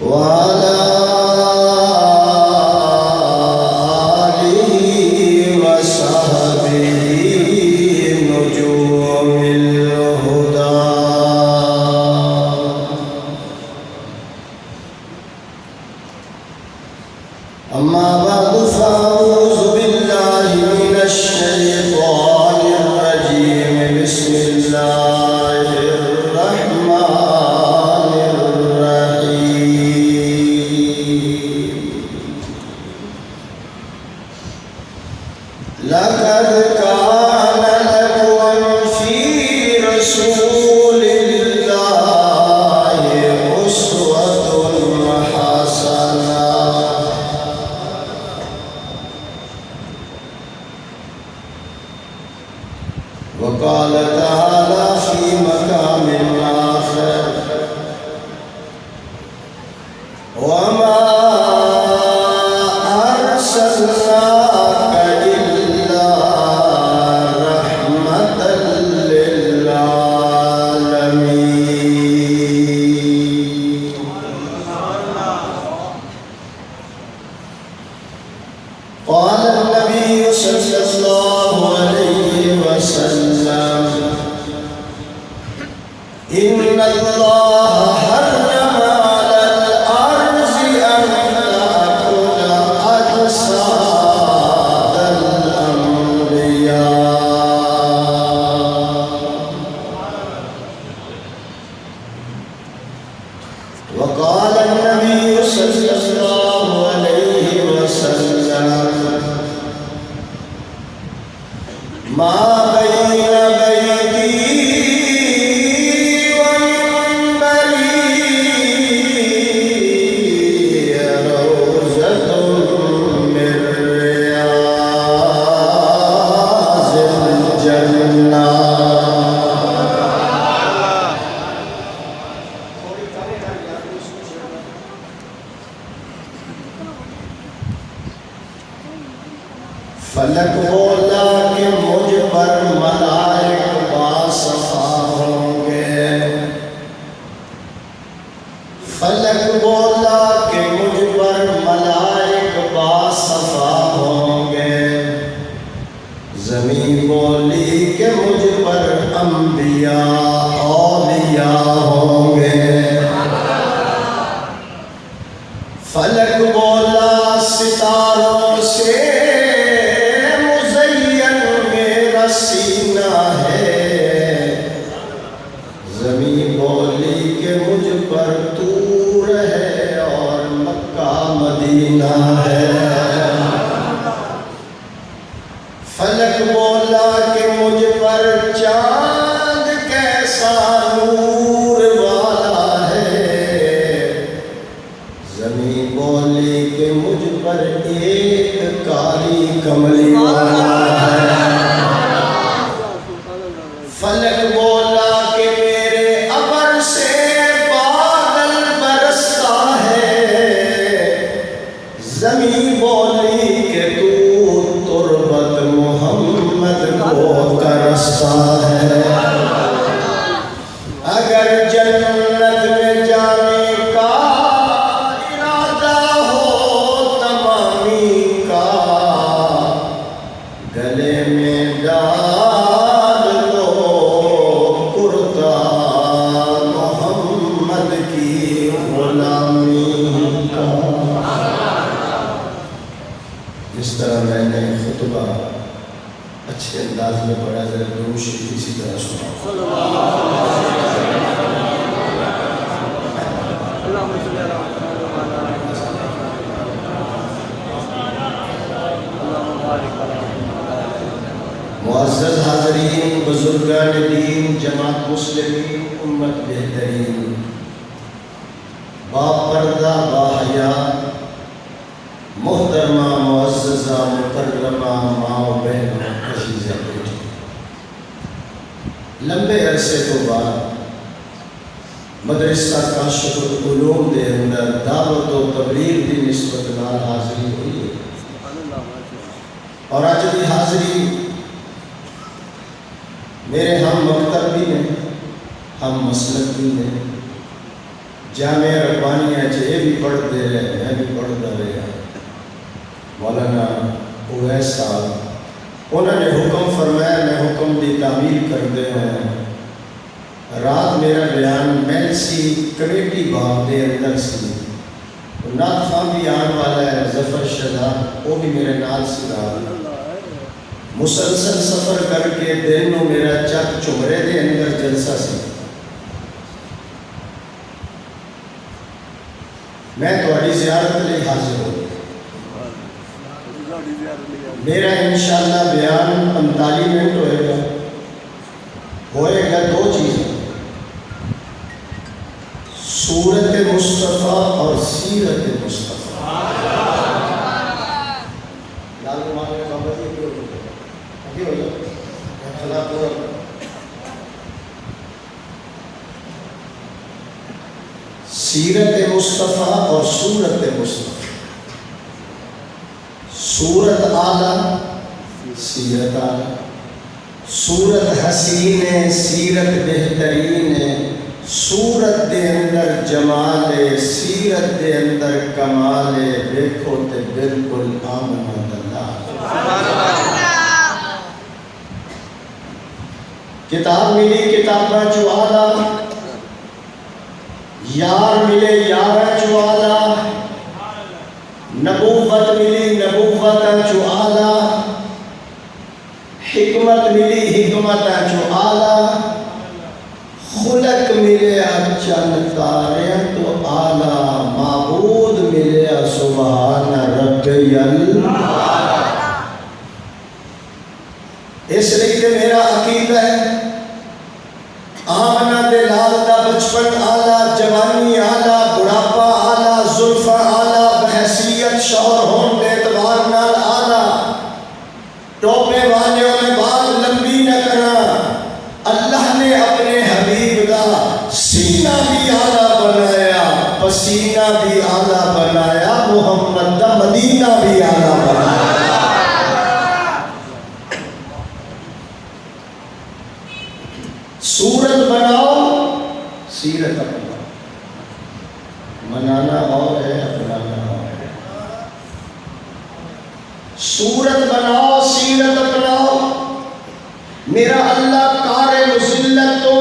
وعلى آله وصحبه نجوم الهدى. أما بعد فأعوذ بالله من الشيطان الرجيم. بسم الله الرحمن الرحيم. لقد كان لكم في رسول الله أسوة حسنة. وقال تعالى في مقام آخر: وما أرسلناك إلا رحمة للعالمين. قال النبي صلى الله عليه وسلم: إن الله حرم على الأرض أن تأكل أجساد الأنبياء. وقال النبي صلى الله عليه وسلم: ما بين بيتي ومنبري روضة من رياض الجنة. فلک بولا کہ مجھ پر ملائک باصفا ہوں گے. فلک بولا کہ مجھ پر ملائک باصفا ہوں گے. زمین بولی کہ مجھ پر انبیاء اولیاء ہوں گے. فلک بولا ستاروں سے سینہ ہے. زمین بولی کہ مجھ پر طور ہے اور مکہ مدینہ ہے. فلک بولا کہ مجھ پر چاند کیسا نور والا ہے. زمین بولی کہ مجھ پر ایک کالی کملی والا ہے. فلک بولا کہ میرے ابر سے بادل برستا ہے. زمین بولی کہ تو تربت محمد کو ترستا ہے. اگر جنت میں جانے کا ارادہ ہو تمامی کا، گلے میں ڈال دو کرتا محمد کی غلامی کا. جس طرح میں نے خطبہ اچھے انداز میں پڑھا، ذرا درود شریف اسی طرح سنا. معزز حاضرین، بزرگان دین، جماعت مسلمین، امت بہترین، با پردہ با حیا محترمہ معززہ مکرمہ ماں و بہن عزیزہ بیٹی، لمبے عرصے تو بعد مدرسہ کاشف العلوم دے اندر دعوت و تبلیغ دی نسبت نال حاضری ہوئی ہے. اور آج دی حاضری میرے ہم مکتب بھی ہیں، ہم مسلک بھی ہیں، جامعہ ربانیہ یہ بھی پڑھتے رہے، میں بھی پڑھتا رہا۔ مولانا اویس صاحب انہوں نے حکم فرمایا، میں حکم دی تعمیل کرتے ہیں۔ رات میرا بیان محل سی کمیٹی باغ دے اندر سی، نعت خان بھی آن والا ہے، ظفر شہزاد وہ بھی میرے نال سی رات مسلسل سفر کر کے دن نو میرا چک چمرے دے اندر جلسہ سی۔ میں تھوڑی زیارت لئی حاضر ہوں۔ میرا انشاءاللہ بیان 45 منٹ ہوئے گا دو چیزیں، سورت مصطفیٰ اور سیرت مصطفیٰ۔ سیرت مصطفیٰ اور سورت مصطفیٰ۔ سورت اعلیٰ، سیرت اعلیٰ۔ سورت حسین ہے، سیرت بہترین ہے۔ سورت دے اندر جمال ہے، سیرت دے اندر کمال ہے۔ دیکھو تے بالکل آمن اللہ۔ کتاب ملی کتاباں چو آلہ، یار ملے یاراں چو آلہ، نبوت ملی نبوتاں چو آلہ، حکمت ملی حکمتاں چو آلہ، خلق ملے چند تاریاں تو آلہ، معبود ملے سبحان ربی اللہ۔ اس لیے میرا عقیدہ ہے آمنہ دے لال دا بچپن آلہ، جوانی آلہ، بڑھاپا آلہ، زلفہ آلہ، بحیثیت شوہر ہون دے اعتبار نال آلہ، ٹوپے والیوں میں بال لمبی نہ کرنا۔ اللہ نے اپنے حبیب دا سینہ بھی آلہ بنایا، پسینہ بھی آلہ بنایا، محمد دا مدینہ بھی آلہ بنایا۔ سورت بناؤ، سیرت اپناؤ۔ منانا اور ہے، اپنانا اور ہے۔ سورت بناؤ، سیرت اپناؤ۔ میرا اللہ کار مذلت تو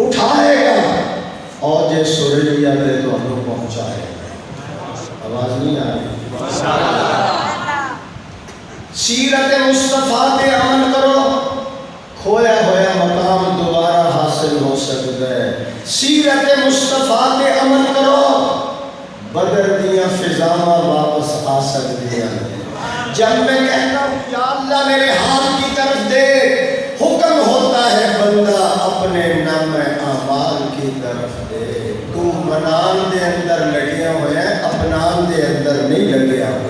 اٹھائے گا اور جے سوریا دے تو ہمیں پہنچائے گا۔ آواز نہیں آ رہی؟ سیرت مصطفیٰ پہ عمل کرو، کھویا ہویا مقام دوبارہ حاصل ہو سکتا ہے۔ سیرت مصطفیٰ پہ عمل کرو، بدر دیاں فضاواں واپس آ سکتی ہیں۔ جب میں کہتا ہوں یا اللہ میرے حال کی طرف دیکھ، حکم ہوتا ہے بندہ اپنے نام اعمال کی طرف دے۔ تو منان دے اندر لگیا ہوا ہے، اپنان دے اندر نہیں لگیا ہوا۔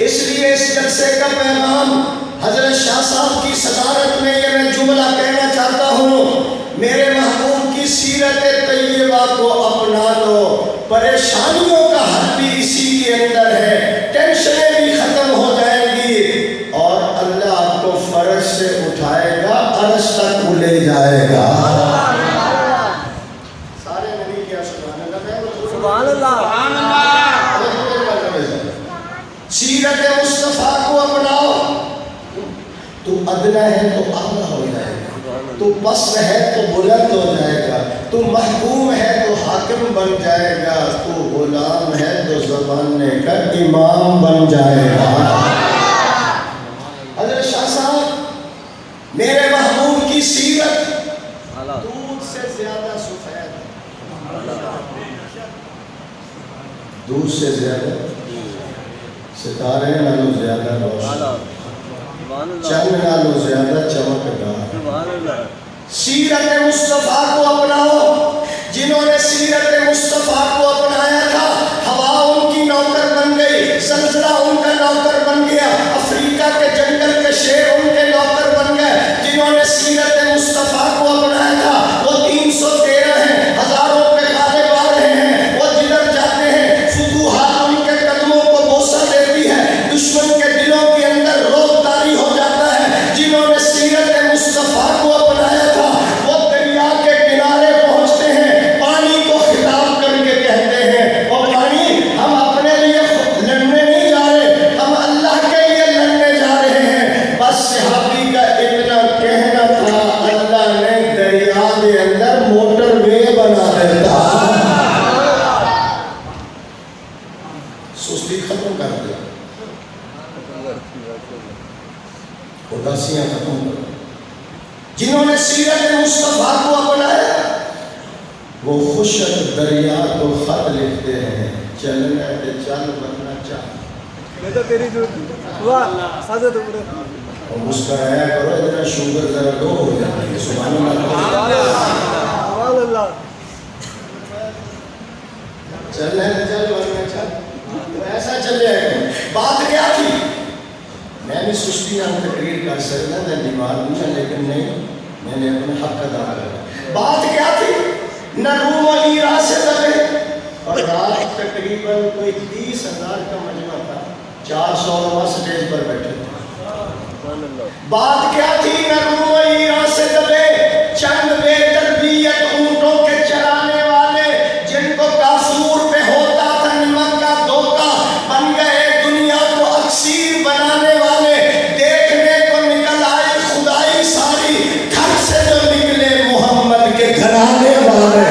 اس لیے اس جلسے کا پیغام حضرت شاہ صاحب کی صدارت میں یہ میں جملہ کہنا چاہتا ہوں، میرے محبوب کی سیرت طیبہ کو اپنا لو۔ پریشانیوں کا حل بھی اسی کے اندر ہے، ٹینشنیں بھی ختم ہو جائیں گی اور اللہ آپ کو فرش سے اٹھائے گا، عرش تک لے جائے گا۔ سارے نبی کیا سبحان اللہ، سبحان اللہ۔ سیرت مصطفیٰ کو اپناؤ۔ تو ادنا ہے تو اعلیٰ ہو جائے گا، تو پست ہے تو بلند ہو جائے گا، تو محکوم ہے تو حاکم بن جائے گا، تو غلام ہے تو زمانے کا امام بن جائے گا۔ حضرت شاہ صاحب میرے محبوب کی سیرت دودھ سے زیادہ سفید، دودھ سے زیادہ، ستارے نالوں زیادہ روشن، چند نالوں زیادہ چمکدار۔ سیرت مصطفیٰ کو اپناؤ۔ جنہوں نے سیرت مصطفیٰ کو اپنایا تھا، ہوا ان کی نوکر بن گئی، زلزلہ ان کا نوکر بن گیا، افریقہ کے جنگل کے شیر ان کے نوکر بن گئے۔ جنہوں نے سیرت مصطفیٰ کو اپنایا تھا وہ 313 ہیں، ہزاروں پہ غالب آ رہے ہیں، وہ جدھر جاتے ہیں فتوحات ان کے قدموں کو بوسہ دیتی ہے، دشمن کے دلوں کے اندر روب طاری ہو جاتا ہے۔ جنہوں نے سیرت مصطفیٰ کو اپنایا تھا وہ دریا کے کنارے پہنچتے ہیں، پانی کو خطاب دریا تو خط لکھتے ہیں، چلنا ہے تو چل ورنہ چل. بیٹا تیری جو واہ حضرت عمر اور مسکرایا کرو، اتنا شوگر ذرا لو ہو جاتی ہے. سبحان اللہ. سبحان اللہ. چلنا ہے تو چل ورنہ چل. تو ایسا چل جائے گا. بات کیا تھی؟ میں بھی سستی نہ تقریر کر سکتا تھا، بیمار بھی تھا، لیکن نہیں، میں نے اپنے حق ادا کرا. بات کیا تھی؟ نہ روم و ایرا سے دبے، اور رات تقریباً کوئی 30,000 کا مجمع تھا، 400 لوگ سٹیج پر بیٹھے تھے. بات کیا تھی؟ نہ روم و ایرا سے دبے، چند بے تربیت اونٹوں کے چرانے والے، جن کو کافور پہ ہوتا تھا نمک کا دھوکہ، بن گئے دنیا کو اکسیر بنانے والے. دیکھنے کو نکل آئی خدائی ساری، گھر سے جو نکلے محمد کے گھرانے والے.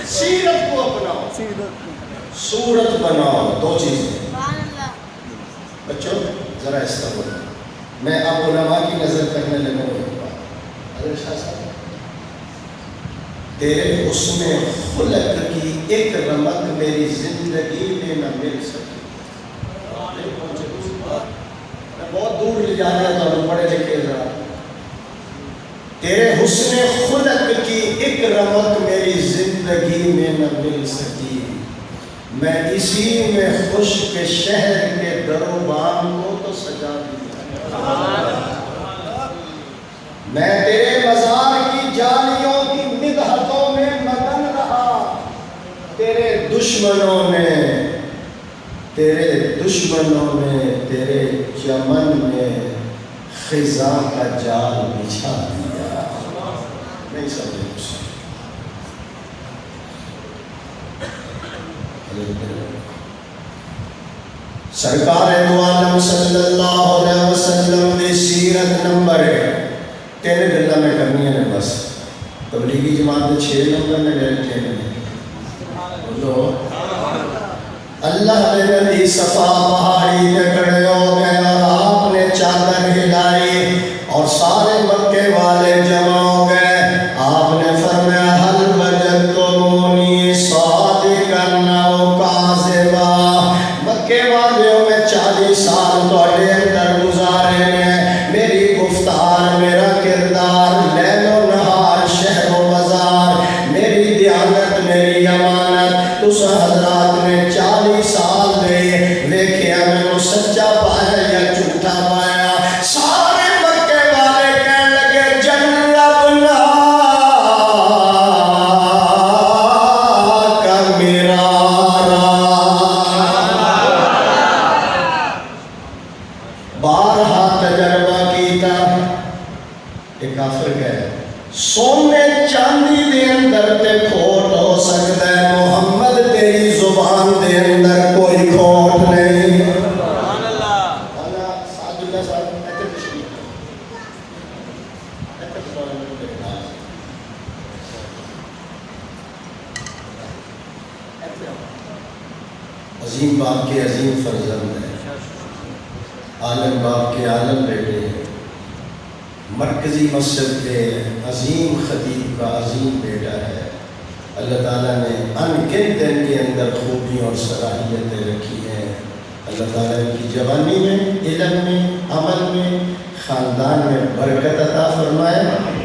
سیرت کو اپناؤ، صورت بناؤ. دو چیزیں بچوں ذرا اس طرح بولو. میں اب علماء کی نظر کرنے لگا ہوں. حضرت شاہ صاحب، تیرے حسن خلق کی ایک رمق میری زندگی میں نہ مل سکی. میں بہت دور لے جا رہا تھا، پڑھے لکھے ذرا. تیرے حسن خلق کی ایک رمق میری زندگی میں نہ مل سکی. میں اسی میں خشک شہر کے در و بام کو تو سجا دیا. میں تیرے مزار کی جالیوں کی مدحتوں میں مگن رہا. تیرے دشمنوں نے تیرے چمن میں خزاں کا جال بچھا دیا. نہیں سمجھے سرکار دو عالم صلی اللہ علیہ وسلم کی سیرت نمبر 3 گلا میں کرنی ہے. بس تبلیغی جماعت کے 6 نمبر میں میرے 3 بولو. اللہ نے نبی صفا پہاڑی پہ کھڑے ہو گئے اور آپ نے چادر ہلائی اور سارے مکے والے جمع ہو گئے. آپ نے فرمایا حل وجدتمونی صادقا او کاذبا. مکے والوں میں 40 سال تواڈے اندر گزارے نے. میری گفتار، میرا کردار، لیل و نہار، شہر و بازار، میری دیانت، میری امانت، تس حضرات نے 40 سال دے ویکھیا مینوں سچا پایا یا جھوٹا پایا. سارے مکے والے کہنے لگے جنبنا کا مرارا. بارہا تجربہ کیتا. ایک کافر کہے سونے چاندی دے اندر تے کھوٹ ہو سکتا ہے، محمد تیری زبان دے اندر کوئی کھوٹ نہیں. سعد اللہ صاحب ایتھے تشریف عظیم باپ کے عظیم فرزند ہیں، عالم باپ کے عالم بیٹے ہیں، مرکزی مسجد کے عظیم خطیب کا عظیم بیٹا ہے. اللہ تعالیٰ نے انگنت دن کے اندر خوبیاں اور صلاحیتیں رکھی ہیں. اللہ تعالیٰ ان کی جوانی میں، علم میں، عمل میں، خاندان میں برکت عطا فرمائے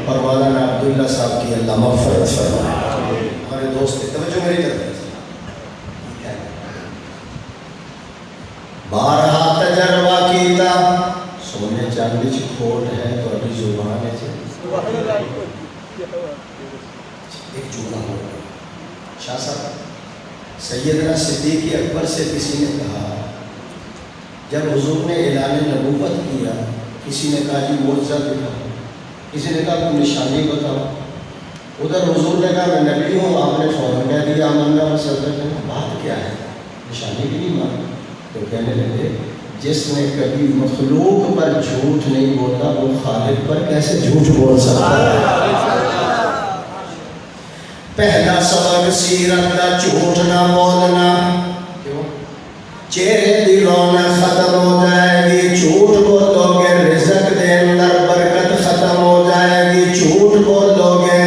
اور مولانا عبداللہ صاحب کی اللہ مغفرت فرمائے. ہمارے دوست توجہ میری طرف. بارہا تجربہ کیتا، سونے چاندی چ کھوٹ ہے تو ابھی زبان ہے. ایک جملہ ہو گیا. شاہ صاحب، سیدنا صدیق اکبر سے کسی نے کہا، جب حضور نے اعلان نبوت کیا، کسی نے کہا جی معجزہ دکھاؤ، کسی نے کہا کوئی نشانی بتاؤ. ادھر حضور نے کہا میں نبی ہوں، آپ نے فوراً کہہ دیا آمنا و صدقنا. بات کیا ہے؟ نشانی بھی نہیں مانی. تو کہنے لگے جس نے کبھی مخلوق پر جھوٹ نہیں بولا وہ خالق پر کیسے جھوٹ بول سکتا ہے؟ پہلا سبق سیرت کا جھوٹ نہ بولنا. کیوں؟ چہرے دی رونق ختم ہو جائے گی. جھوٹ بولو گے رزق دے اندر برکت ختم ہو جائے گی. جھوٹ بولو گے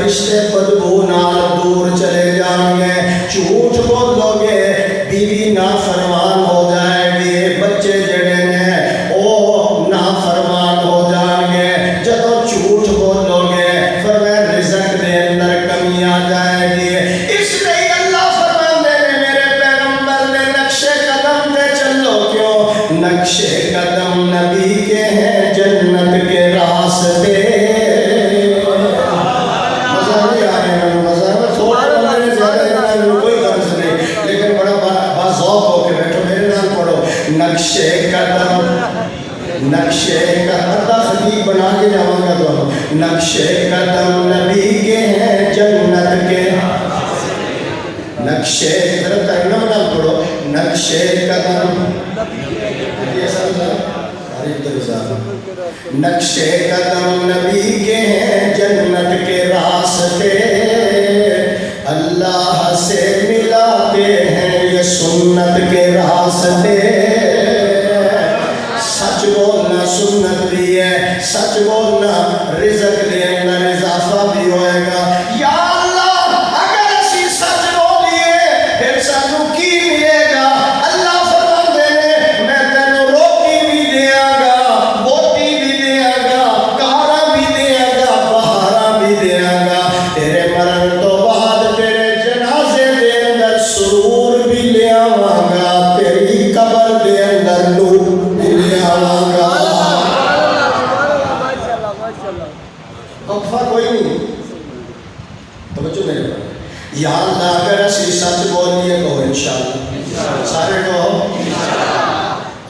فرشتے بدبو نال دور چلے جان گے. جھوٹ بولو گے بیوی نافرمان ہو جائے گی, بچے جڑے نے او نافرمان ہو جان گے. جدو جھوٹ بولو گے فرمایا رزق دے اندر کمی آ جائے گی. اس لیے اللہ فرماندے نے میرے پیغمبر نے نقشے قدم پہ چلو. کیوں؟ نقشے قدم نبی کے ہیں جنت کے راستے. مزہ نہیں آ رہا ہے, مزہ تھوڑا بندے زیادہ کوئی غرض نہیں, لیکن بڑا باذوق ہو کے بیٹھو میرے نام پڑھو. نقشے قدم, نقشے قدم خطیب بنا کے جاؤں گا تو نقشے قدم نبی کے ہیں جنت کے. نقشے ذرا ترنم نہ پڑھو, نقشے قدم نقشے قدم نبی کے ہیں جنت کے راستے. اللہ سے ملاتے ہیں یہ سنت کے راستے. سچ بولنا سنت بھی ہے, سچ بولنا رزق دے اندر اضافہ بھی ہوئے گا. یا اللہ اگر اسی سچ بولیے پھر سانو کی ملے گا؟ اللہ فرماندے نے میں تینوں روٹی بھی دیاں گا, بوٹی بھی دیاں گا, کارا بھی دیاں گا, بہارا بھی دیاں گا. تیرے مرن تو بعد تیرے جنازے دے اندر سرور بھی لے آواں گا, تیری قبر دے اندر نور بھی لے آواں گا. وقفہ کوئی نہیں, توجہ میرے پاس. یا اللہ اگر اسی سچ بولیے کہو انشاءاللہ, سارے کہو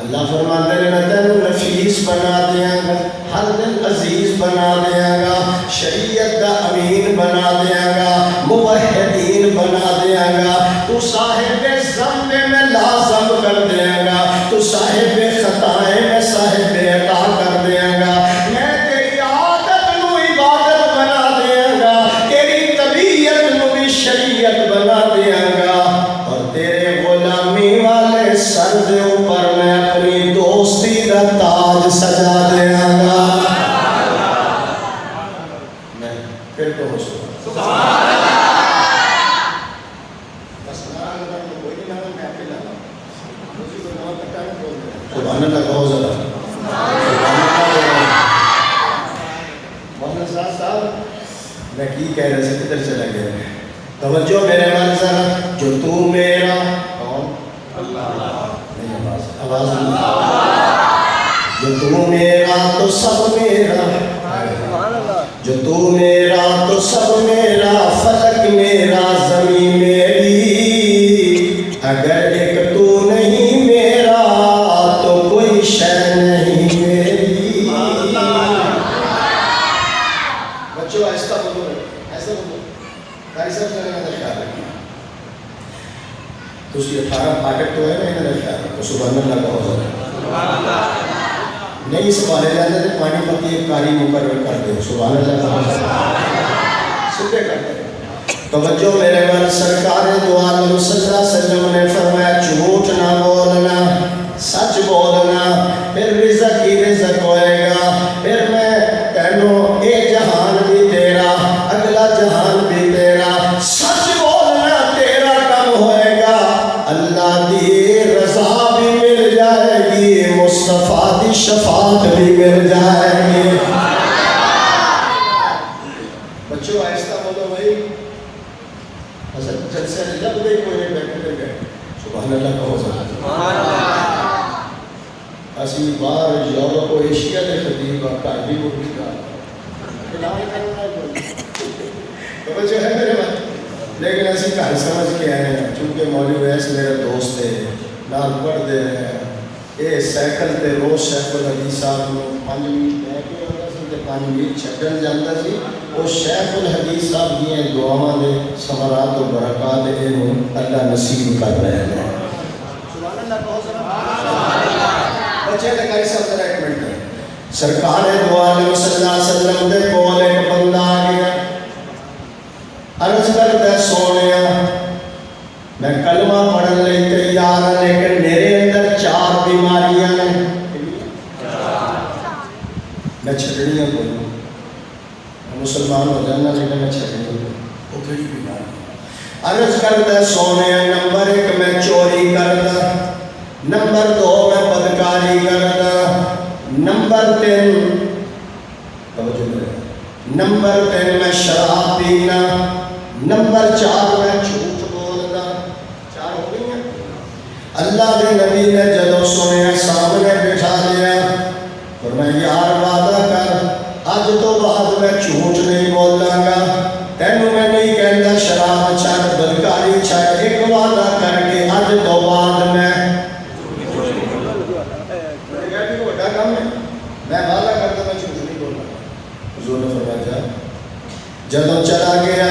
اللہ فرماتے ہیں میں تینوں نفیس بنا دیاں گا, ہر دن عزیز بنا دیاں گا, شریعت دا امین بنا دیاں گا, موحدین بنا دیاں گا. تو صاحب ذنب میں لازم کر دیاں گا, تو صاحب خطائیں میں صاحب عطا کر دیاں گا. میں تیری عادت نو عبادت بنا دیاں گا, تیری طبیعت نو بھی شریعت بنا دیاں گا, اور تیرے غلامی والے سر دے اوپر میں اپنی دوستی کا تاج سجا دیاں گا. میں پھر کہوں سبحان سبحان اللہ کہو ذرا. مولانا صاحب میں کی کہہ رہے سے کدھر چلا گیا؟ توجہ میرے من ذرا. جو تو میرا کون؟ نہیں آواز جو تو میرا تو سب میرا, جو تو میرا تو سب میرا, فلک میرا زمین میری, اگر ایک تو نہیں میرا تو کوئی شے نہیں میری. بچوں ایسا بولو, ایسا بولو, قاری صاحب سے میں نے خیال رکھنا. تو اس کی 18 پاکٹ تو ہے نا, میں نے خیال رکھا. سبحان اللہ کا حضور نہیں سنبھالے جاتے تھے, پانی پتی ایک قاری مقرر کر دے. سبحان اللہ کا حضور سنتے کرتے. توجہ میرے من, سرکار دو عالم صلی اللہ علیہ وسلم نے فرمایا جھوٹ نہ بولنا, سچ بولنا, پھر رزق ہی رزق ہوئے گا. پھر میں تینوں اے جہان بھی تیرا, اگلا جہان بھی تیرا. سچ بولنا تیرا کم ہوئے گا, اللہ دی رضا بھی مل جائے گی, مصطفیٰ دی شفاعت بھی مل جائے گی. بچوں آہستہ بولو بھائی, جب سے لب دے کوئی بیٹھے گئے. سبحان اللہ کہو ذرا. اسی باہر یورپ و ایشیا کے خطیب کا بھی اردو کا توجہ ہے میرے بات, لیکن ایسی گھر سمجھ کے آئے ہیں. چونکہ مولوی ویس میرے دوست ہے, نال پڑھ دے رہے ہیں. یہ سائیکل تے روز شیخ الحدیث صاحب کو 5 منٹ لے کے آتا سی تے 5 منٹ چھڈن جاندا سی. وہ شیخ الحدیث صاحب دی دعاواں دے ثمرات و برکات انہوں اللہ نصیب کر رہے ہیں. سبحان اللہ کہو ذرا. بچے تے قاری صاحب ذرا ایک منٹ. سرکار دو عالم صلی اللہ علیہ وسلم دے کول ایک بندہ آ گیا, عرض کردا سونیا میں کلمہ پڑھن لئی تیار ہوں, لیکن میرے اندر 4 بیماریاں ہیں. میں چھڈنیاں کوئی مسلمان ہو جانا, لیکن میں چھڈنی وہ کہڑی بیماری عرض کرتا سونے نمبر 1 میں چوری کرتا، نمبر 2 میں بدکاری کرتا، نمبر 3 میں شراب پینا، نمبر 4 میں جھوٹ بولنا۔ 4 ہو گئی ہیں۔ اللہ کے نبی نے جدو سنیا سامنے بٹھا لیا فرمایا یار وعدہ کر اج تو بعد میں جھوٹ نہیں بولاں گا، تینوں میں نہیں کہندا شراب چھڈ بدکاری چھڈ، ایک وعدہ کر کے اج تو بعد میں بڑا کام ہے، میں وعدہ کرتا میں جھوٹ نہیں بولنا۔ حضور نے فرمایا جدو چلا گیا،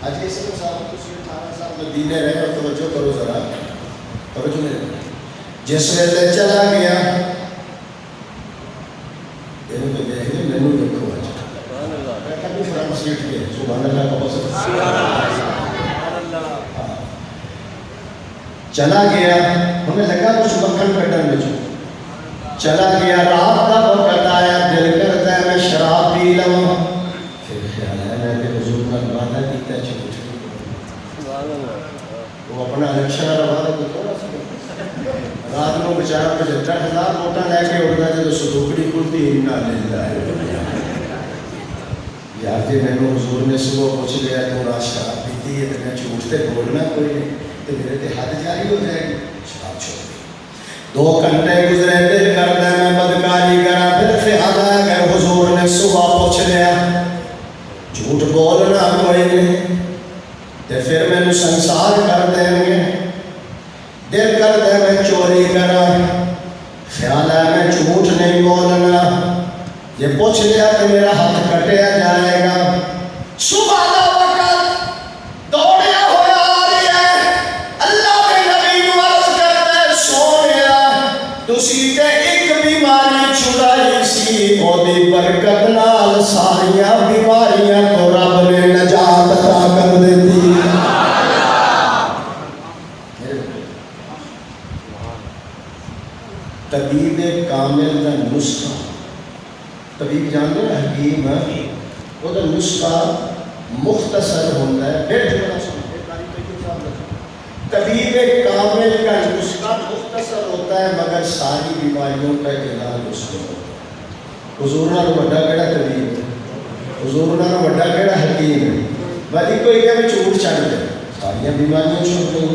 اج اس صاحب تسی 18 سال مدینے رہے اور توجہ کرو ذرا، توجہ نہیں، جس ویلے چلا گیا یہ تو دیکھیں مینوں دیکھو اج میں کبھی فرام سیٹ کے سبحان اللہ کا بس چلا گیا، ہمیں لگا کچھ مکھن کٹن میں چلا گیا، رات کا وقت آیا، دل کرتا ہے میں شراب پی لوں، پھر خیال ہے میں نے حضور کا وعدہ کیتا ہے جھوٹ وہ اپنا الیکشن والا وعدہ کو تھوڑا سا رات کو بیچارہ 75,000 ووٹاں لے کے اڑتا جب صدوقڑی کھلتی انا للہ یار جی مینوں حضور نے صبح پوچھ لیا تو رات شراب پیتی ہے تو میں جھوٹ تے بولنا کوئی نہیں تو میرے تے حد جاری ہو جائے گی، شراب چھوڑ دی۔ 2 گھنٹے گزرے، دل کرتا ہے میں بدکاری کرا، پھر خیال آیا کہ حضور نے صبح پوچھ لیا جھوٹ بولنا کوئی نہیں تو پھر مینوں سنسار کر دیں گے، دل کرتا ہے میں چوری کرا، خیال ہے میں جھوٹ نہیں بولنا، یہ پوچھ لیا کہ میرا ہاتھ کٹیا جائے گا، صبح کا وقت دوڑیا ہوا آ رہی ہے، اللہ کے نبی کو عرض کرتا ہے سونیا تسی تے ایک بیماری چھڑائی سی، اودی برکت نال ساریاں بیماریاں تو رب نے نجات عطا کر دیتی۔ طبیب کامل کا نسخہ، طبیب جانتے ہیں حکیم وہ کا نسخہ مختصر ہوتا ہے، پھر جملہ سنتے طبیب کامل کا نسخہ مختصر ہوتا ہے مگر ساری بیماریوں کا علاج اس کو ہوتا ہے۔ حضور نال وڈا کیڑا طبیب ہے، حضور نال وڈا کیڑا حکیم ہے، بلی کوئی کہ میں جھوٹ چھڈ دے ساری بیماریاں چھوڑ دوں،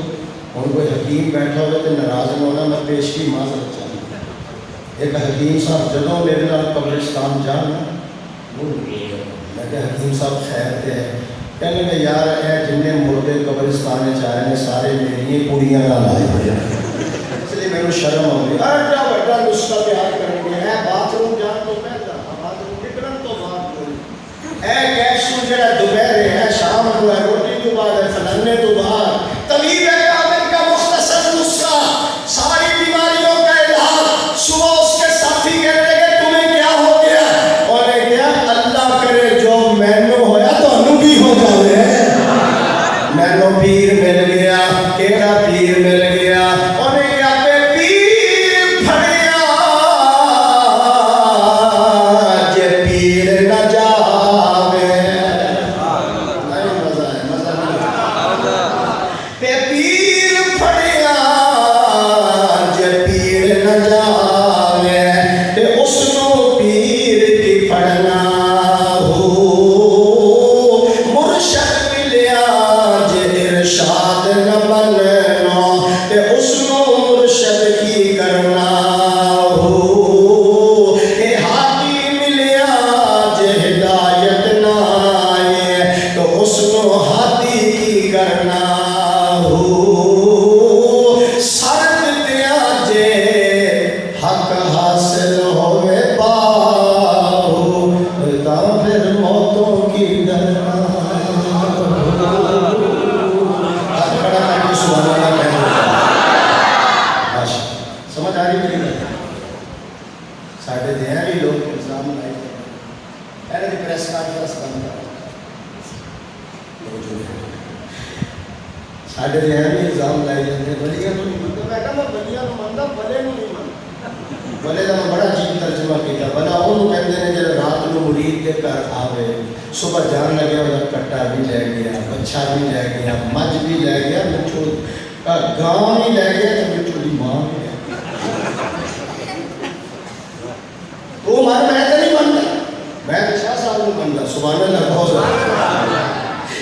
ہن کوئی حکیم بیٹھا ہوئے تو ناراض نہ ہونا، میں پیش کی معذرت چاہیے۔ ایک حکیم صاحب جدوں میرے نال قبرستان جانا میں کہ حکیم صاحب خیر تے ہے، کہنے کہ یار اے جنہیں مردے قبرستان چاہے نے سارے میری کڑیاں نال آئے ہوئے اس لیے میرے شرم آ گئی، ایڈا وڈا نسخہ تیار کریں گے، اے باتھ روم جان تو پہلا باتھ روم نکلن تو بعد کوئی اے کیپسول جڑا دوپہرے ہے شام کو ہے روٹی تو بعد ہے فلانے تو بعد، طبیب کامل کا مختصر نسخہ ساری بیماریوں کا علاج۔ صبح اس کے ساتھی کہنے لگے تمہیں کیا ہو گیا، اور نے کہا اللہ کرے جو مینوں ہویا تو انہوں بھی ہو جاوے، مینوں پیر مل گیا، کیڑا پیر مل گیا، اور نے کہا پہ پیر پھڑیا جے پیر نہ جاوے، مزہ ہے مزہ پہ پیر پھڑیا جے پیر نہ جاوے تے اس نو پیر کی پھڑنا ہو، مرشد ملیا جے ارشاد نہ مننا تے اس نو مرشد کی کرنا ہو، اے ہادی ملیا جے ہدایت نہ آئے تو اس نو ہادی کی کرنا ہو، سرد دیا جے حق حاصل ہوئے پاؤ تا پھر موتوں کی ڈرنا۔ سمجھ آ رہی میری بات؟ ساڈے دیاں بھی لوگ الزام لائے پہلے دی پریس کانفرنس بند کر ساڈے دیاں بھی الزام لائے جاندے بلیاں تو نہیں مندا، میں کہا میں بلیاں تو مندا بلے نوں نہیں مندا، بلے دا بڑا عجیب ترجمہ کیتا، بلا اونوں کہندے نے جڑا رات نوں مرید دے گھر آوے صبح جان لگے وہ کٹا بھی بھی لے گیا, بچہ بھی لے گیا, مجھ بھی لے گیا, مٹھو گاؤں بھی لے گیا, تو مٹھو دی ماں بھی لے گیا. تو مر میں تو نہیں بنتا, میں تو شاہ صاحب نہیں بنتا. سبحان اللہ, بہت زیادہ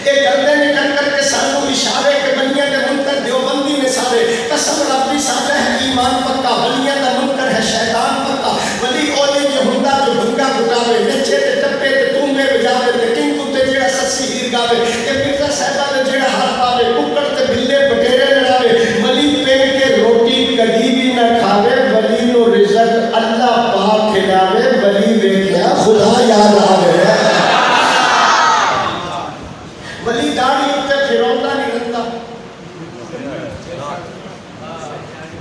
ایک گردے نکل کر کے سانو اشارے کے بنیا کے منکر دیوبندی میں سارے قسم ربی سادہ ہے ایمان پکا, بنیا کا منکر ہے شیطان پکا. ولی اولی جو ہندا جو بھنگا گٹاوے, نچے تے ٹپے تے تونبے بجاوے, تے کنکو تے جیڑا سسی ہیر گاوے, تے مرزا صاحبہ تے جیڑا ہر پاوے, ککڑ تے بلے بٹیرے لڑاوے. ولی پیٹ کے روٹی کدی بھی نہ کھاوے, ولی نو رزق اللہ پاک کھلاوے. ولی ویکھیا خدا یاد آوے. ولی داڑھی اتے پھروندا نہیں رہتا,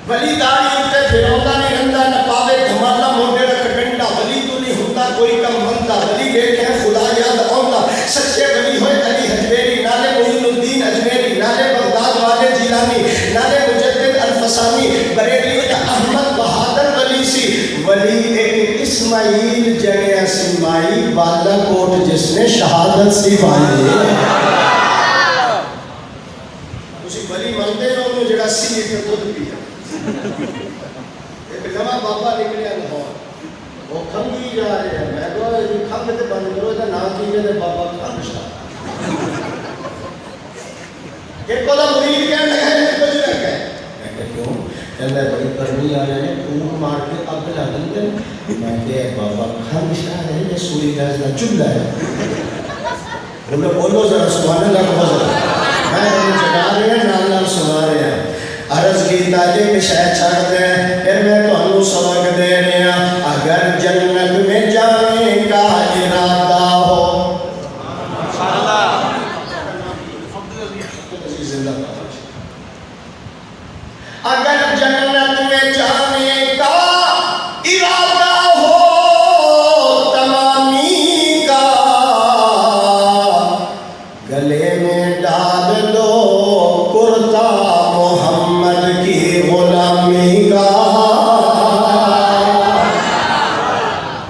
ولی داڑھی اتے پھروندا نہیں رہتا, نہ پاوے دھمالا موڈے رکھ ڈنڈا. ولی تو نہیں ہوتا کوئی کم بنتا, ولی دیکھیں خدا یاد آؤں. سچے ولی ہوئے علی حجویری, نالے معین الدین اجمیری, نالے بغداد والے جیلانی, نالے مجدد الفسانی, بریلی احمد بہادر ولی سی. ولی ایک اسماعیل جگہ سمائی بالا کوٹ جس نے شہادت سی پائی. اسی ولی مانتے ہو انہوں جڑا سی ایک دودھ پیا. ایک نواں بابا نکلیا لاہور, وہ کھنگی جا رہے ہیں. میں کہا یہ کھنگ تے بند کرو, یہ نام کی ہے بابا کھنگ شاہ. ایک کو مرید کہنے لگا ہے کچھ نہ کہے. میں کہا کیوں؟ کہتا ہے بڑی گرمی آ رہے ہیں, پھونک مار کے اب لا دیں. میں کہا بابا کھنگ شاہ ہے یا سوری گاز کا چولہا ہے؟ بولو بولو ذرا سبحان اللہ کو ذرا. میں جگا رہے ہیں نال نال سنا رہے ہیں. عرض کی تاجے میں شاید چھڑ دیں, پھر میں تو انو سبق دے رہے ہیں. اگر جنت میں جانے کا ارادہ ہو, اگر جنت میں جانے کا ارادہ ہو تمامی کا, گلے میں ڈال دو کرتا محمد کی غلامی کا.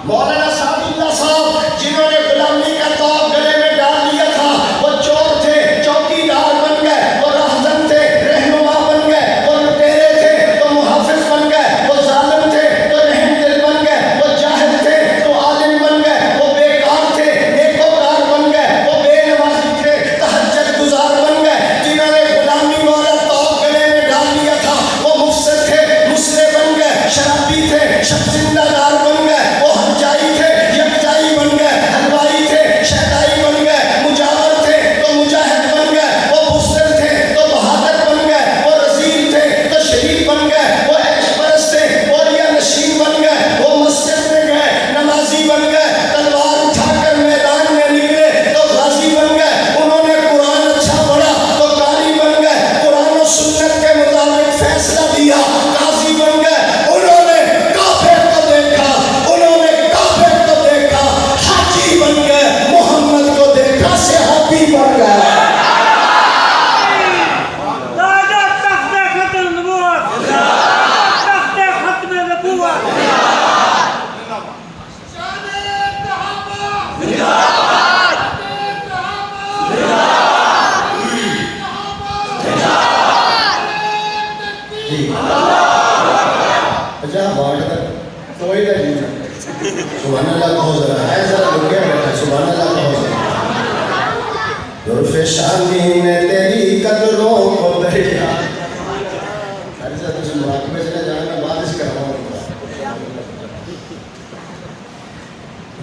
مولانا صاحب اللہ صاحب جنہوں نے غلامی کا توق گلے میں ڈال لیا تھا, وہ چور تھے, چوکیدار بن گئے, وہ رہزن تھے, رہنما بن گئے, وہ لٹیرے تھے تو محافظ بن گئے, وہ ظالم تھے تو رحم دل بن گئے, وہ جاہل تھے تو عالم بن گئے, وہ بیکار تھے نیکوکار بن گئے, وہ بے نمازی تھے تہجد گزار بن گئے. جنہوں نے غلامی والا توق گلے میں ڈال لیا تھا وہ مفسد تھے, مسرے بن گئے, شرابی تھے, شب زندہ دار بن گئے, وہ ہرجائی تھے, یکجائی بن گئے, حلوائی تھے, شہدائی بن گئے, مجاور تھے تو مجاہد بن گئے, وہ بزدل تھے تو بہادر بن گئے, وہ رذیل تھے تو شریف بن گئے, وہ عیش پرست تھے اولیا نشین بن گئے, وہ مسجد میں گئے نمازی بن گئے, تلوار اٹھا کر میدان میں نکلے تو غازی بن گئے. انہوں نے قرآن اچھا پڑھا تو قاری بن گئے, قرآن و سنت کے مطابق فیصلہ دیا قاضی بن گئے. انہوں نے کافر کو دیکھا, انہوں نے کافر کو دیکھا حاجی بن گئے, محمد کو دیکھا صحابی بن گئے. دادا تخت ختم نبوت, تخت ختم نبوت. اچھا بات کوئی نہ جی. سبحان اللہ کہو ذرا, ہے ذرا رکے بیٹھا. سبحان اللہ کہو ذرا. زلف شامی نے تیری قدروں کو دریا. ایسا تجھے مراقبے سے نہ جانا, میں بات اس کر رہا ہوں.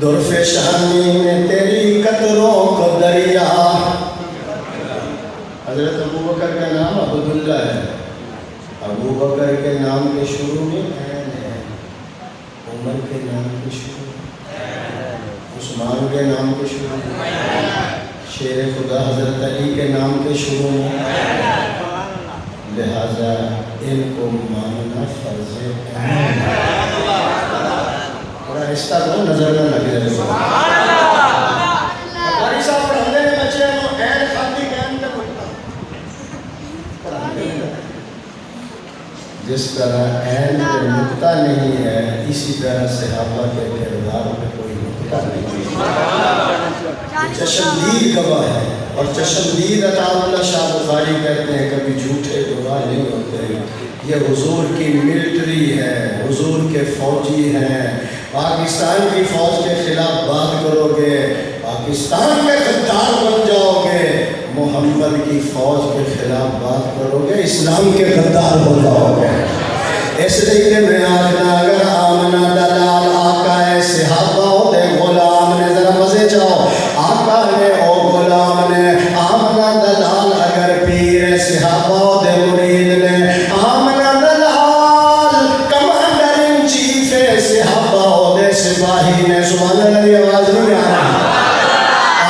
زلف شامی نے تیری قدروں کو دریا. حضرت ابو بکر کا نام عبداللہ ہے. ابو بکر کے نام کے شروع میں عین ہے, عمر کے نام کے شروع میں, عثمان کے نام کے شروع میں, شیر خدا حضرت علی کے نام کے شروع میں. لہذا ان کو ماننا فرض ہے. اور آہستہ کو نظر نہ لگے. قاری صاحب پڑھانے میں بچے ہیں وہ عین خالی قیام کا جس طرح عین میں نقطہ نہیں ہے, اسی طرح صحابہ کے کردار میں کوئی نقطہ نہیں ہے. چشمدید گواہ ہے، اور چشمدید عطا اللہ شاہ بخاری کہتے ہیں کبھی جھوٹے گواہ نہیں ہوتے. یہ حضور کی ملٹری ہے، حضور کے فوجی ہیں. پاکستان کی فوج کے خلاف بات کرو گے، پاکستان کے غدار بن جاؤ گے. محمد کی فوج کے خلاف بات کرو گے، اسلام کے غدار بن جاؤ گے. اس لیے میں آخنا اگر آمنہ دلال آقا ہے صحابہ دے غلام نے، ذرا مزے چاہو، آقا نے او غلام نے، آمنہ دلال اگر پیر ہے صحابہ دے مرید نے، آمنہ دلال کمانڈر ان چیف ہے صحابہ دے سپاہی نے. سبحان اللہ کی آواز نہیں آ رہی.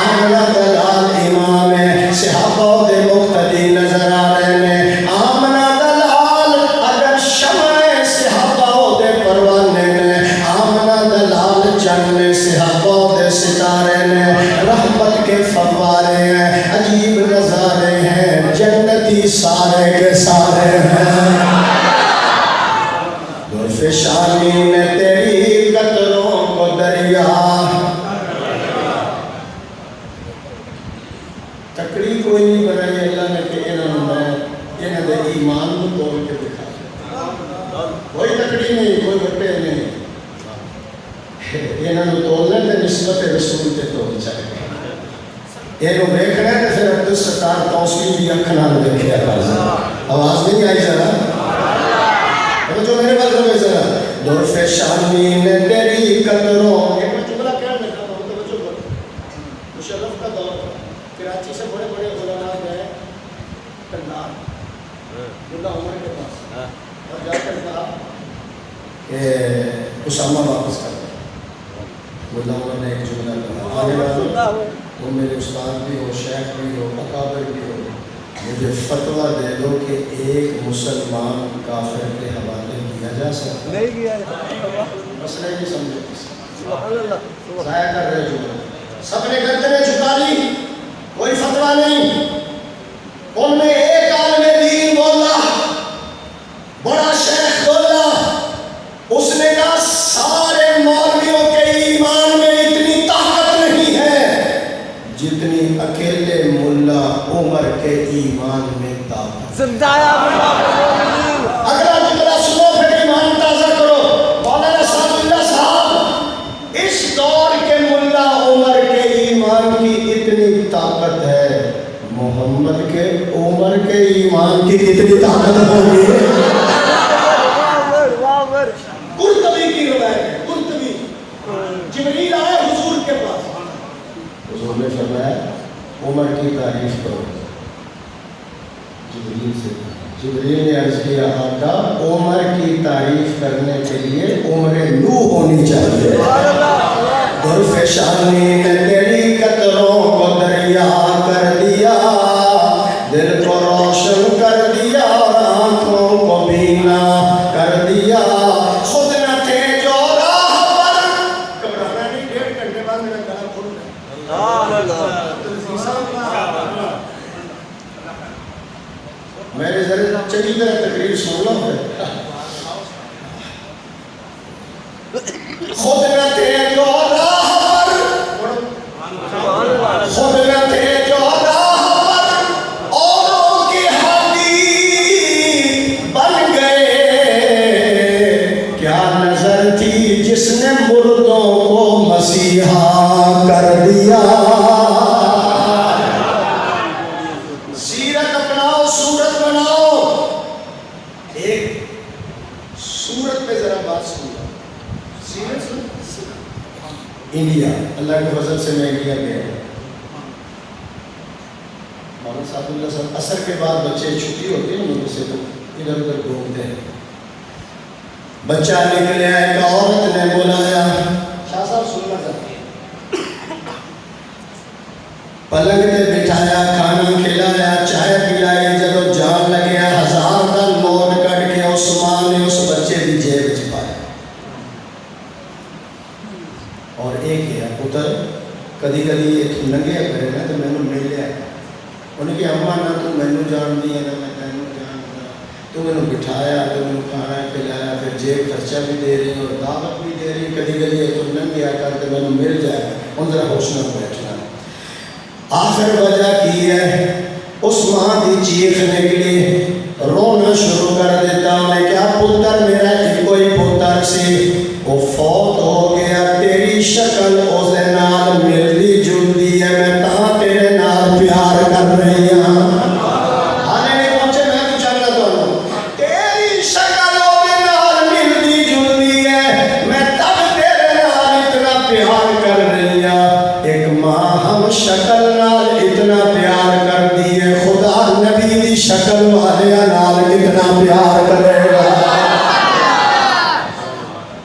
آمنہ دلال امام ہے صحابہ دے مقتدی نظر آ رہے ہیں. آمنہ دلال اگر شمع صحابہ دے پروانے نے، آمنہ دلال چند صحابہ دے ستارے نے، رحمت کے فوارے ہیں، عجیب نظارے ہیں، جنتی سارے کے سارے ہیں. درفشانی نے تیری قطروں کو دریا. تکڑی کوئی نہیں بنائی اللہ نے کہ انہوں نے انہوں نے ایمان کو توڑ کے دکھا. کوئی تکڑی نہیں، کوئی گھٹے نہیں. انہوں نے توڑنے تے نسبت رسول کے توڑ چاہے. یہ دیکھنا ہے کہ پھر عبدالستار توسلی بھی اکھنا دیکھیا کرنا. آواز نہیں آئی ذرا؟ جو میرے بات ہوئے ذرا. درفشانی نے تیری قدروں. ایک میں جملہ کہہ دیکھا تھا، توجہ کرو. مشرف کا دور کراچی سے بڑے بڑے علماء گئے کندھار ملا عمر کے پاس، اور جا کر کہا کہ اسامہ واپس کر دیں. ملا عمر نے ایک جملہ کہا، آنے والے وہ میرے استاد بھی ہو، شیخ بھی ہو، اکابر بھی ہو، مجھے فتویٰ دے دو کہ ایک مسلمان کافر کے حوالے کیا جا سکتا ہے. نہیں کیا مسئلہ نہیں سمجھے، ضائع کر رہے جملہ. سب نے گردنیں جھکا لی، کوئی فتویٰ نہیں. ان میں ایک عالم دین بولا، بڑا شیخ بولا. اس نے کہا سارے مولویوں کے ایمان میں اتنی طاقت نہیں ہے جتنی اکیلے ملا عمر کے ایمان میں طاقت. زندہ اگلا جملہ سنو پھر ایمان تازہ کرو. مولانا صاحب اللہ صاحب، اس دور کے ملا عمر کے ایمان کی اتنی طاقت ہے، محمد کے عمر کے ایمان کی کتنی طاقت ہوگی. قرطبی کی روایت ہے، قرطبی. جبریل آئے حضور کے پاس، حضور نے فرمایا عمر کی تعریف کرو. جبریل سے جبریل نے عرض کیا آقا عمر کی تعریف کرنے کے لیے عمر نوح ہونی چاہیے. درفشانی نے تیری قطروں کو دریا کر دیا، دل کو روشن کر دیا اور آنکھوں کو بینا کر دیا. خود نہ تھے جو راہ پر. گھبرانا نہیں، 1.5 گھنٹے بعد میرا گلا کھل گیا. میرے ذرا چنگی طرح تقریر سن لو. خود نہ تھے جو راہ پر، خود نہ تھے جو راہ پر، اوروں کی ہادی بن گئے. کیا نظر تھی جس نے مردوں کو مسیحا کر دیا. سیرت اپناؤ، صورت بناؤ. ایک صورت پہ ذرا بات سنو. سیرت انڈیا، اللہ کے فضل سے میں انڈیا گیا. مولانا صاحب اللہ صاحب عصر کے بعد بچے چھٹی ہوتی ہے مدرسے سے تو ادھر ادھر گھومتے ہیں. بچہ نکلے، ایک عورت نے بلایا، شاہ صاحب سننا چاہتے ہیں. پلنگ پہ بٹھایا، کھانا کھلایا، چائے پلائی. جب جان لگیا 1000 کا نوٹ کٹ کے عثمان نے اس بچے کی جیب وچ پایا. اور ایک ہے پتر کدی کدی ایک ننگے کرے نا تو مینوں مل لیا. انہیں کہ اماں نہ تو مینوں جانتی ہے نہ میں تینوں جانتا. تو مینوں بٹھایا، تو مینوں کھانا کھلایا، پھر جیب خرچہ بھی دے رہی اور دعوت بھی دے رہی. کدی کدی تو ننگے کر کے مینوں مل جائے. ان ذرا ہوش نہ بیٹھنا. آخر وجہ کی ہے اس ماں کی چیخ نکلی رونا شروع کر دیتا انہیں کیا پتر میرا کوئی پتر سی وہ فوت ہو گیا تیری شکل اس نال ملتی جلتی ہے میں تاں تیرے نال پیار کر رہی ہوں آنے نہیں پہنچے میں پوچھنا تو تیری شکل اس نال ملتی جلتی ہے میں تب تیرے نال اتنا پیار کر رہی ہوں ایک ماں ہم شکل نال اتنا پیار کر دیے خدا نبی دی شکل والے نال کتنا پیار کرے گا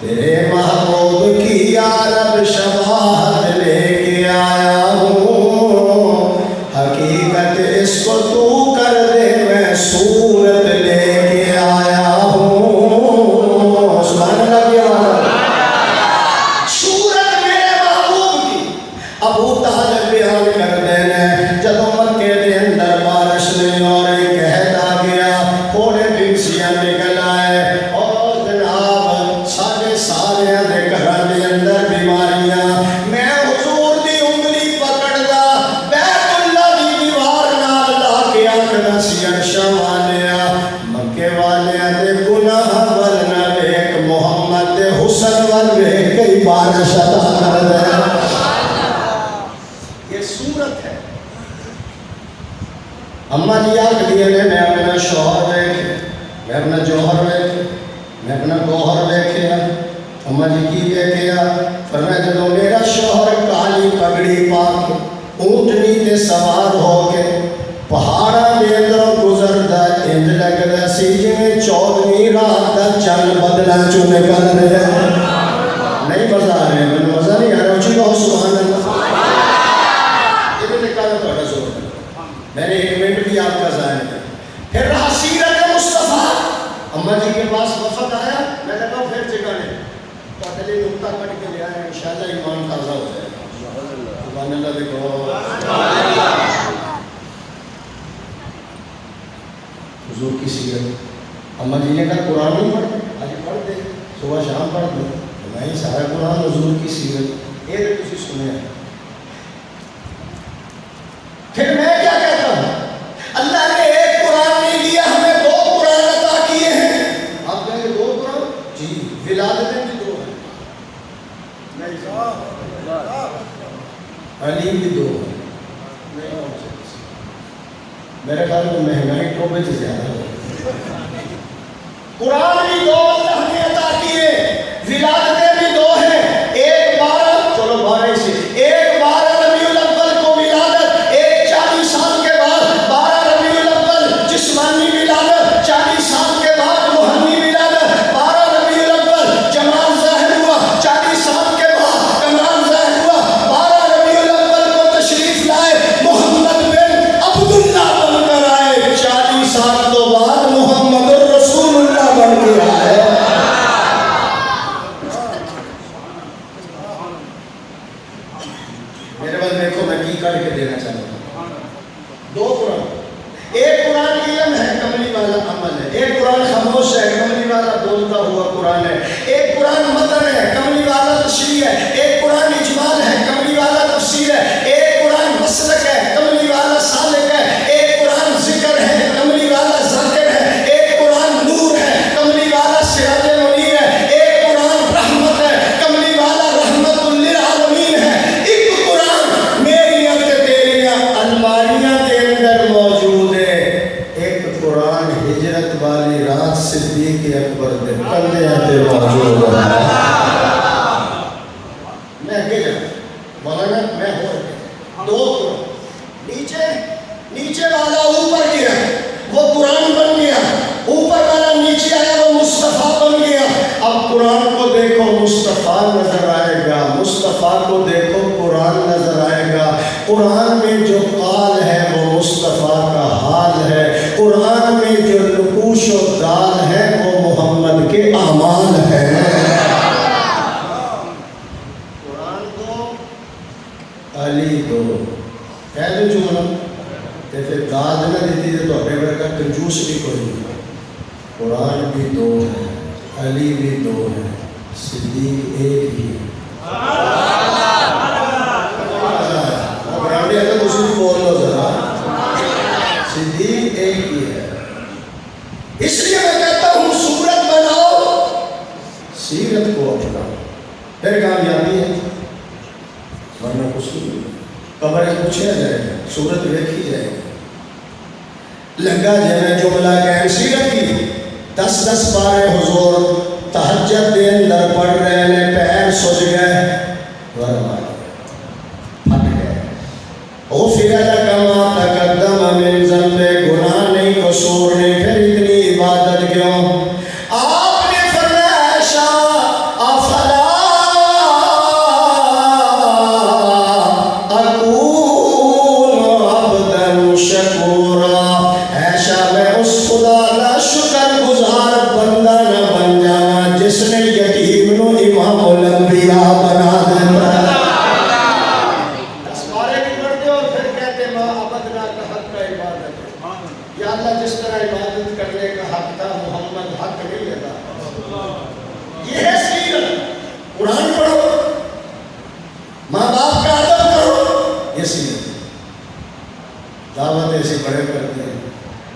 تیرے محبوب کی یارب شباہت لے کے آیا ہوں حقیقت اس کو تو کر دے میں صورت لے کے آیا ہوں سبحان اللہ کیا صورت میرے محبوب کی ابو طالب بیان کر دینے جب مکے دے اندر بارش نے اور کہتا گیا پورے پنسیاں نکل آئے اور جناب سارے دے گھراں دے اندر بیماریاں میں حضور دی انگلی پکڑدا بیت اللہ دی دیوار نال لا کے آکھنا سی عرشاں والیا مکے والیاں دے گناہ ول نہ ویکھ محمد دے حسن ول ویکھ کئی بارش عطا کر دے یہ صورت ہے اماں جی آکھ دیے نے میں اپنا شوہر دیکھ میں اپنا جوہر دیکھ میں اپنا گوہر دیکھیا اماں جی کی دیکھیا فرمایا جدوں میرا شوہر کالی پگڑی پا کے اونٹنی تے سوار ہو کے پہاڑاں دے اندروں گزردا انج لگدا سی جویں 14ویں رات دا چند بدلاں چوں نکل رہا نہیں مزہ آ رہا مینوں مزہ نہیں آ رہا اچھی کہو سبحان اللہ یہ نکالا تھوڑا زور میں نے 1 منٹ بھی آپ کا ضائع کیا پھر رہا سیرت مصطفیٰ اماں جی کے پاس وفد آیا میں نے کہا پھر ٹھکانے تو اگلے نقطہ کٹ کے لے آئے انشاءاللہ ایمان تازہ ہو جائے سبحان اللہ دیکھو حضور کی سیرت اماں جی نے کہا قرآن نہیں پڑھتے آج پڑھ دے صبح شام پڑھ دے میں ہی سارا قرآن حضور کی سیرت یہ تو تسی سنے ہیں پھر میں کیا کہتا ہوں اللہ نے ایک قرآن نہیں دیا ہمیں 2 قرآن عطا کیے ہیں آپ کہیں گے 2 قرآن جی ولادتیں بھی 2 ہیں علی بھی 2 ہیں میرے خیال میں مہنگائی ٹوبے سے زیادہ ہو قرآن بھی 2 اللہ نے عطا کیے ولادتیں بھی 2 ہیں ایک 12 چلو 12 سے ایک 12 ربیع الاول کو ولادت ایک 40 سال کے بعد 12 ربیع الاول جسمانی ولادت 40 سال کے بعد روحانی ولادت 12 ربیع الاول جمال ظاہر ہوا 40 سال کے بعد کمال ظاہر ہوا 12 ربیع الاول کو تشریف لائے محمد بن عبداللہ بن کر آئے 40 سال تو بعد محمد رسول اللہ بن کے آئے میرے بعد دیکھو میں کی کر کے دینا چاہتا ہوں 2 قرآن ایک قرآن علم ہے کملی والا عمل ہے ایک قرآن خاموش ہے کملی والا بولتا ہوا قرآن ہے ایک قرآن متن ہے کملی والا تشریح ہے ایک قرآن اجمال ہے کملی والا تفسیر ہے ایک قرآن مسلک ہے کملی والا سالک ہے ایک قرآن ذکر ہے کملی والا ذاکر ہے ایک قرآن نور ہے کملی والا سراج منیر ہے ایک قرآن رحمت ہے کملی والا رحمت للعالمین ہے ایک قرآن میریاں تے تیریاں الماریاں کے اندر موجود ہے ایک قرآن ہجرت والی رات صدیق اکبر دے کندھیاں تے موجود ہے میں کہ مولانا میں ہو 2 قرآن نیچے والا اوپر گیا وہ قرآن بن گیا اوپر والا نیچے آیا وہ مصطفیٰ بن گیا اب قرآن کو دیکھو مصطفیٰ نظر آئے گا مصطفیٰ کو دیکھو قرآن نظر آئے گا قرآن میں جو قال ہے وہ مصطفیٰ کا حال ہے قرآن میں جو نقوش و دال ہے وہ محمد کے اعمال ہے قرآن 2 علی 2 کہہ دو جملہ تے پھر داد نہ دیتی تو اپنے ورگا کنجوس بھی کوئی نہیں قرآن بھی 2 ہے علی بھی 2 ہے صدیق ایک ہی ہے سیرت کو اپنا پھر کامیابی ہے، ورنہ کچھ نہیں. قبر پوچھا جائے گا، صورت دیکھی جائے گی. لگا جائے جملہ کہ سیرت کی 10 بارے حضور تہجد دے اندر پڑھ رہے نے، پیر سج گئے، ورما پھٹ گئے. غفر لک ما تقدم من ذنب، گناہ نہیں قصور نہیں، پھر اتنی عبادت کیوں؟ آپ نے فرمایا افلا اکون عبدا شکورا، ایشا میں اس خدا کا شکر گزار بندہ نہ بن جانا جس نے یتیم نو امام الانبیاء بنا دیتا ہے. یا اللہ جس طرح عبادت کرنے کا حق تھا محمد حق نہیں ادا. یہ ہے سیرت. قرآن پڑھو، ماں باپ کا ادب کرو، یہ سیرت. دعوت ایسے بڑے کرتے ہیں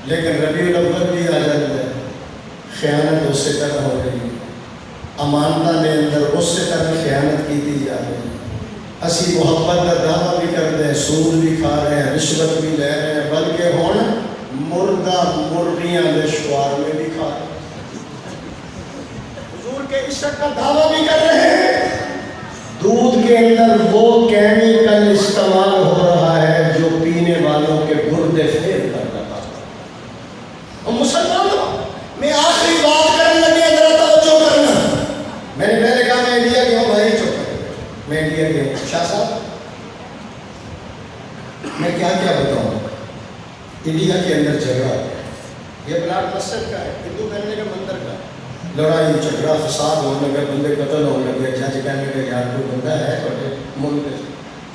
لیکن ربیع الاول بھی آ جاتا ہے، خیانت اس سے طرح ہو رہی ہے، امانتہ نے اندر اس سے طرح خیانت کی دی جا رہی ہے. اسی محبت کا دعویٰ بھی کرتے ہیں، سود بھی کھا رہے ہیں، رشوت بھی لے رہے ہیں، بلکہ ہوں مردہ مرغیاں میں شوار میں بھی کھا رہے ہیں. حضور کے عشق کا دعویٰ بھی کر رہے ہیں. دودھ کے اندر وہ کیمیکل استعمال ہو رہا ہے جو پینے والوں کے گردے فیل کر رہا ہے. اور مسلمانوں میں آخری بات کرنے لگے، ذرا توجہ کرنا. میں نے پہلے کہا میں انڈیا کے ہوں بھائی، چپ کر، میں انڈیا کے ہوں. شاہ صاحب میں کیا بتاؤں. انڈیا کے اندر جگہ یہ پلاٹ مسجد کا ہے، ہندو کہنے کا مندر کا. لڑائی جھگڑا فساد ہونے لگے، بندے قتل ہونے لگے. جج کہنے لگے یار کوئی بندہ ہے تھوڑے ملک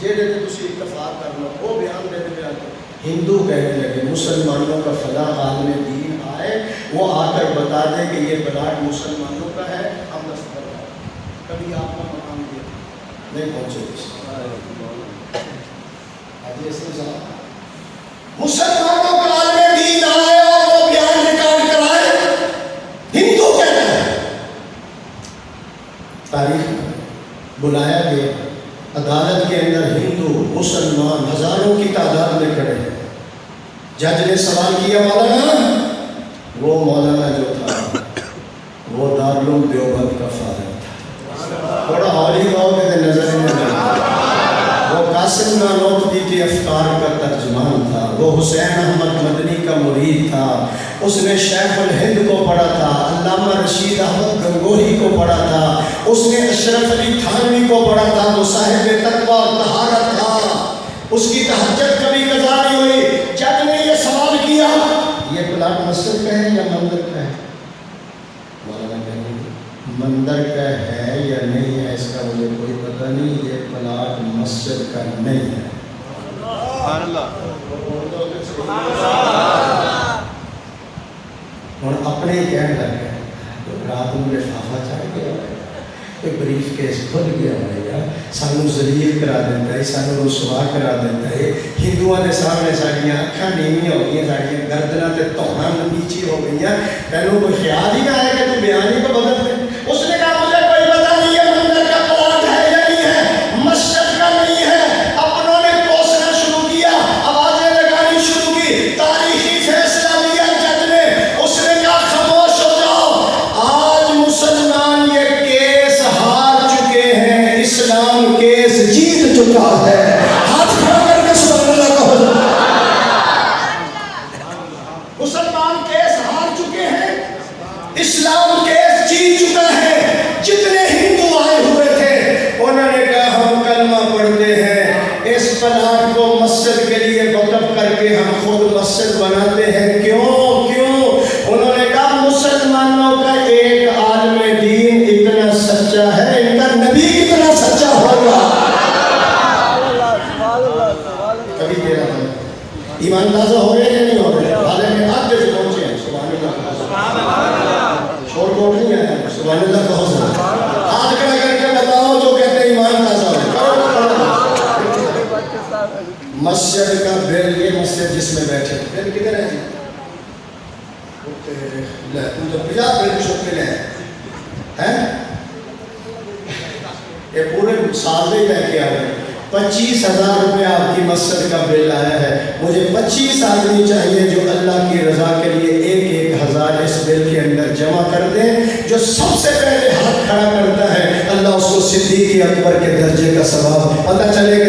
جی دے تھی اتفاق کر لو، وہ بیان دے دے. ہندو کہنے لگے مسلمانوں کا فلاں عالم دین آئے، وہ آ کر بتا دے کہ یہ پلاٹ مسلمانوں کا ہے، ہم دستخط کریں. کبھی آپ کا مقام دیا نہیں پہنچے. مسلمانوں کا عالم دین آئے اور وہ بیان ریکارڈ کرائے، ہندو کہتا ہے. تاریخ بلایا گیا عدالت کے اندر، ہندو مسلمان ہزاروں کی تعداد میں کھڑے. جج نے سوال کیا مولانا، وہ مولانا جو تھا وہ دارالعلوم دیوبند کا فارغ تھا. تھوڑا حالی گاؤں کے نظر میں وہ قاسم نانوتوی کے افکار کا ترجمان تھا، وہ حسین احمد مدنی کا مرید تھا. اس نے شیخ الہند کو پڑھا تھا، علامہ رشید احمد گنگوہی کو پڑھا تھا، اس نے اشرف علی تھانوی کو پڑھا تھا. وہ صاحب تقویٰ اور طہارت تھا، اس کی تہجد کبھی قضا نہیں ہوئی. جج نے یہ سوال کیا یہ پلاٹ مسجد کا ہے یا مندر کا ہے؟ مولانا کہنے مندر کا ہے یا نہیں ہے اس کا مجھے کوئی پتہ نہیں، یہ پلاٹ مسجد کا نہیں ہے. اور اپنے ہی کہنے لگے رات میں لفافہ چڑھ گیا، کوئی بریف کیس کھل گیا ہوئے گا، سانو ذلیل کرا دیتا ہے، سانو رسوا کرا دیتا ہے. ہندوؤں کے سامنے ساڑیاں اکھاں نیویاں ہو گئی، ساڑیاں گردناں تے توڑاں نیچی ہو گئی. پہلو کوئی خیال ہی نہ آیا کہ تو بیان ہی کو بدل دے. اس نے کہا مجھے کوئی پتہ نہیں ہے مندر کا پلاٹ ہے یا نہیں ہے، مسجد کا نہیں ہے. اپنوں نے کوسنا شروع کیا، آوازیں لگانی شروع کی، تاریخی فیصلہ لیا جج نے. اس نے کہا خاموش ہو جاؤ، آج مسلمان یہ کیس ہار چکے ہیں، اسلام کیس جیت چکا ہے. ہاتھ کھڑا کر کے سبحان اللہ کہو. مسلمان کیس ہار چکے ہیں، اسلام کیس جیت چکا ہے. جتنے ہندو آئے ہوئے تھے انہوں نے کہا ہم کلمہ پڑھتے ہیں، اس پلاٹ کو مسجد کے لیے وقف کر کے ہم خود مسجد بناتے ہیں. کیوں کیوں؟ انہوں نے کہا مسلمانوں کا ایک عالم دین اتنا سچا ہے، ان کا نبی کتنا سچا ہوگا. کبھی کہہ رہا تھا ایمان تازہ ہو رہے ہیں نہیں ہو رہے، حالے میں آپ جیسے پہنچے ہیں. سبحان اللہ، شور کوٹ نہیں آیا. سبحان اللہ کہو سر، ہاتھ کھڑا کر کے بتاؤ جو کہتے ہیں ایمان تازہ ہو. مسجد کا بل، یہ مسجد جس میں بیٹھے بل کدھر ہے؟ تم تو 50 بل چھوٹ کے لے ہیں. یہ پورے سال میں لے کے آ رہے 25,000 روپے آپ کی مسجد کا بل آیا ہے. مجھے 25 آدمی چاہیے جو اللہ کی رضا کے لیے 1,000 اس بل کے اندر جمع کر دیں. جو سب سے پہلے ہاتھ کھڑا کرتا ہے اللہ اس کو صدیق اکبر کے درجے کا ثواب. پتہ چلے کہ